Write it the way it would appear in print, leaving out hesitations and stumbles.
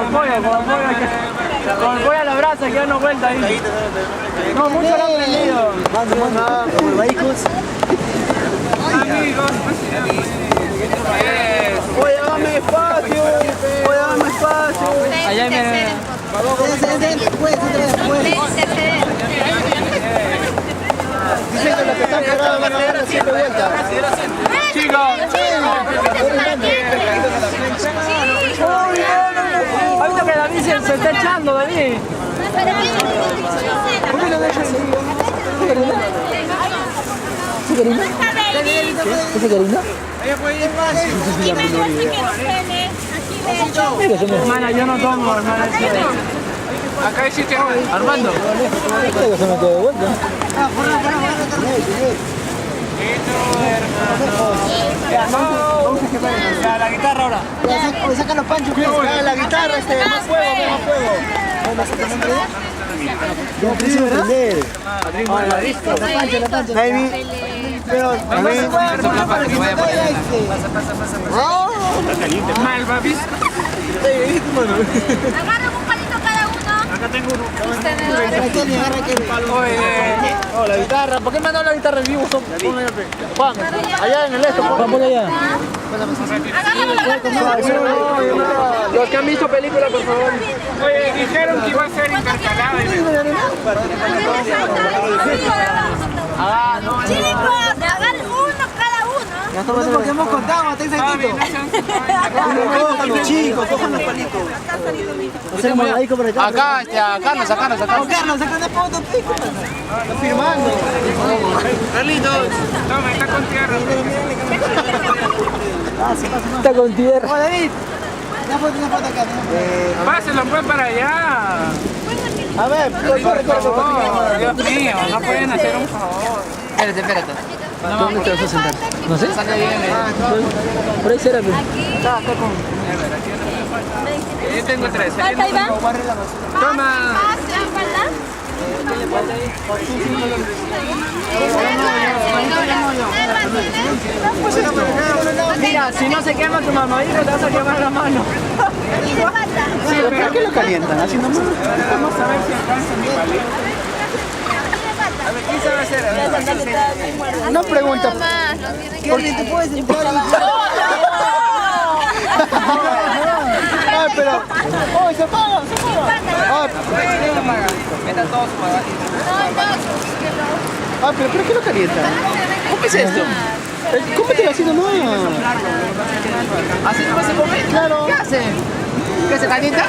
pollo, con el pollo a la brasa que dando vuelta ahí. No, mucho lo han prendido. Como maicos. Amigos, Oye, dame espacio. Oye, dame espacio. Allá viene. Dicen que los que están parados van a dar 7 vueltas. Chicos. Ahorita que David se está echando, David. ¿Por qué no dejan? ¿Ese cariño? Hermana, yo no tomo, hermana. acá hay sitio. Armando. Creo que se me quedó de vuelta. La guitarra ahora. Saca los panchos. La guitarra, más fuego, más fuego. No, preciso prender. La pancha. Baby. Pero, a ver. Mal, papi. Agarran un palito cada uno. Acá tengo uno. Oh, la guitarra. ¿Por qué me han dado la guitarra en vivo? Juan, allá en el esto. Juan, por allá. Los que han visto películas, por favor. Oye, dijeron que iba a ser intercalada. Chicos, agarren uno cada uno. Porque hemos contado, hasta ese Cojan los chicos, cojan los palitos. Hacemos ahí por acá. Acá, Carlos. Carlos, sacan la foto, pico. Está firmando. Carlitos. Toma, está con tierra. Está con tierra. Hola, David. Una foto acá. Pásenlo pues para allá. A ver, corre. Dios mío, no pueden hacer un favor. Espérate. ¿Dónde te vas a sentar? No sé. Sale bien. Por ahí será. Yo tengo 3. Falta, Iván. Toma. Mira, si no se quema tu mamadito, te vas a quemar la mano. ¿Por qué lo calientan? Así nomás. Vamos a ver si alcanza mi palito. A ver, ¿quién sabe hacer? No pregunta. ¿Por qué te puedes entrar? Ay, pero. ¡Oh, se apaga! Metan todos su Ah, pero ¿por qué lo calientan? ¿Cómo es esto? Cómetelo así nomás. ¿Así no se come? Claro. ¿Qué hace? ¿Qué se calienta?